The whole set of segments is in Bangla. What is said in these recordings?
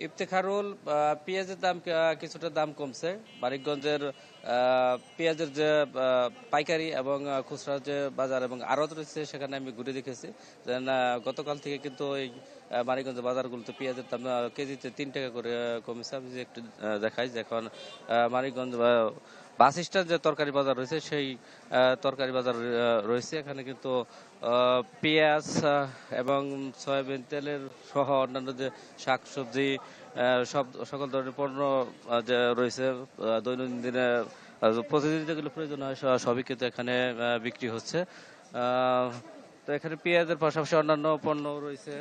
ইফতেখারুল, পেঁয়াজের দাম কিছুটা দাম কমছে। মানিকগঞ্জের পেঁয়াজের যে পাইকারি এবং খুচরা যে বাজার এবং আড়ত রয়েছে সেখানে আমি ঘুরে দেখেছি যে না, গতকাল থেকে কিন্তু এই মানিকগঞ্জের বাজারগুলোতে পেঁয়াজের দাম কেজিতে 3 টাকা করে কমেছে। আমি যে একটু দেখাই যে এখন মানিকগঞ্জ বাস স্ট্যান্ড যে তরকারি বাজার রয়েছে সেই তরকারি বাজার রয়েছে। এখানে কিন্তু পেঁয়াজ এবং সয়াবিন তেলের সহ অন্যান্য যে শাকসবজি সকল ধরনের পণ্য যে রয়েছে দৈনন্দিন দিনে প্রতিদিন যেগুলো প্রয়োজন হয় সবই কিন্তু এখানে বিক্রি হচ্ছে। তো এখানে পেঁয়াজের পাশাপাশি অন্যান্য পণ্য রয়েছে।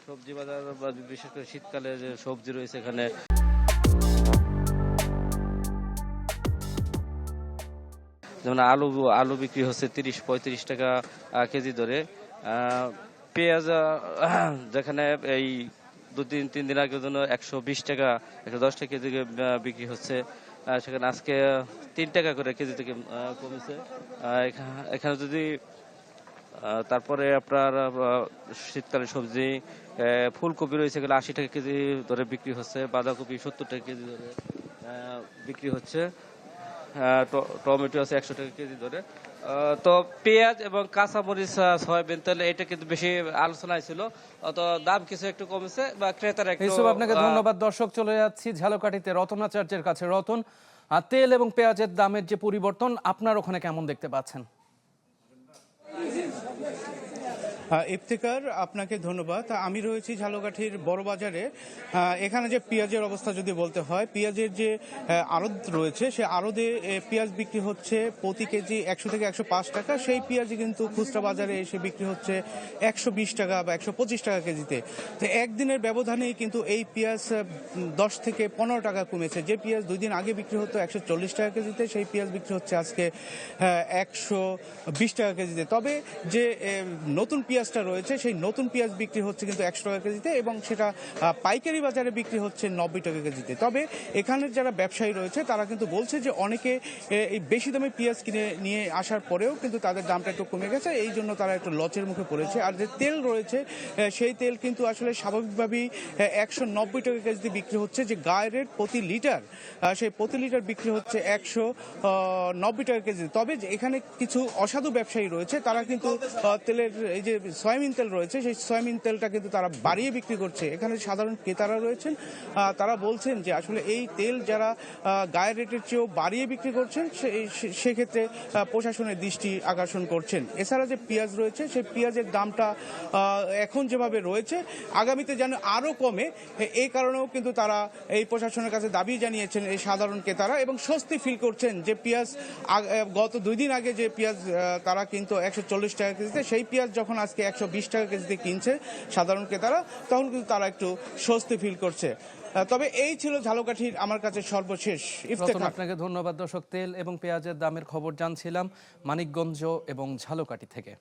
সবজি বাজার বিশেষ করে শীতকালে যে সবজি রয়েছে এখানে যেমন আলু আলু বিক্রি হচ্ছে 30-35 টাকা কেজি ধরে। পেঁয়াজ যেখানে এই 2-3 দিন আগের জন্য 120 টাকা 110 টাকা কেজি বিক্রি হচ্ছে, সেখানে আজকে 3 টাকা করে কেজি থেকে কমেছে। এখানে যদি তারপরে আপনার শীতকালীন সবজি ফুলকপি রয়েছে, এগুলো 80 টাকা কেজি ধরে বিক্রি হচ্ছে। বাঁধাকপি 70 টাকা কেজি ধরে বিক্রি হচ্ছে। টমেটো আছে 100 টাকা কেজি ধরে। তো পেঁয়াজ এবং কাঁচামরিচ, সয়াবিন তেল এটা কিন্তু বেশি আলোচনায় ছিল, তো দাম কিছু একটু কমেছে বা ক্রেতারা একটু। ইউসুফ, আপনাকে ধন্যবাদ। দর্শক, চলে যাচ্ছি ঝালকাঠিতে রতনাচার্যের কাছে। রতন, তেল এবং পেঁয়াজের দামের যে পরিবর্তন আপনার ওখানে কেমন দেখতে পাচ্ছেন? ইফতেখার, আপনাকে ধন্যবাদ। আমি রয়েছি ঝালকাঠির বড় বাজারে। এখানে যে পেঁয়াজের অবস্থা যদি বলতে হয়, পেঁয়াজের যে আড়ত রয়েছে সে আড়তে পেঁয়াজ বিক্রি হচ্ছে প্রতি কেজি 100 থেকে 105 টাকা। সেই পেঁয়াজই কিন্তু খুচরা বাজারে এসে বিক্রি হচ্ছে 120 টাকা বা 125 টাকা কেজিতে। তো একদিনের ব্যবধানেই কিন্তু এই পেঁয়াজ 10 থেকে 15 টাকা কমেছে। যে পেঁয়াজ 2 দিন আগে বিক্রি হতো 140 টাকা কেজিতে, সেই পেঁয়াজ বিক্রি হচ্ছে আজকে 120 টাকা কেজিতে। তবে যে নতুন পেঁয়াজটা রয়েছে সেই নতুন পেঁয়াজ বিক্রি হচ্ছে কিন্তু 100 টাকা কেজিতে এবং সেটা পাইকারি বাজারে বিক্রি হচ্ছে 90 টাকা কেজিতে। তবে এখানের যারা ব্যবসায়ী রয়েছে তারা কিন্তু বলছে যে অনেকে এই বেশি দামে পেঁয়াজ কিনে নিয়ে আসার পরেও কিন্তু তাদের দামটা একটু কমে গেছে, এই জন্য তারা একটু লচের মুখে পড়েছে। আর যে তেল রয়েছে সেই তেল কিন্তু আসলে স্বাভাবিকভাবেই 190 টাকা কেজিতে বিক্রি হচ্ছে। যে গায়ের রেট প্রতি লিটার, সেই প্রতি লিটার বিক্রি হচ্ছে 190 টাকা কেজি। তবে এখানে কিছু অসাধু ব্যবসায়ী রয়েছে, তারা কিন্তু তেলের এই যে সয়াবিন তেল রয়েছে সেই সয়াবিন তেলটা কিন্তু তারা বাড়িয়ে বিক্রি করছে। এখানে সাধারণ ক্রেতারা রয়েছেন, তারা বলছেন যে আসলে এই তেল যারা গায়ের রেটের চেয়েও বাড়িয়ে বিক্রি করছেন সেক্ষেত্রে প্রশাসনের দৃষ্টি আকর্ষণ করছেন। এছাড়া যে পেঁয়াজ রয়েছে সেই পেঁয়াজের দামটা এখন যেভাবে রয়েছে আগামীতে যেন আরও কমে, এই কারণেও কিন্তু তারা এই প্রশাসনের কাছে দাবি জানিয়েছেন এই সাধারণ ক্রেতারা, এবং স্বস্তি ফিল করছেন যে পেঁয়াজ গত 2 দিন আগে যে পেঁয়াজ তারা কিন্তু 140 টাকা কেজিতে, সেই পেঁয়াজ যখন আজকে 120 টাকা কেজিতে কিনছে সাধারণ ক্রেতারা, তখন কিন্তু তারা একটু স্বস্তি ফিল করছে। তবে এই ছিল ঝালকাঠির আমার কাছে সর্বশেষ। রতন, আপনাকে ধন্যবাদ। দর্শক, তেল এবং পেঁয়াজের দামের খবর জানছিলাম মানিকগঞ্জ এবং ঝালকাঠি থেকে।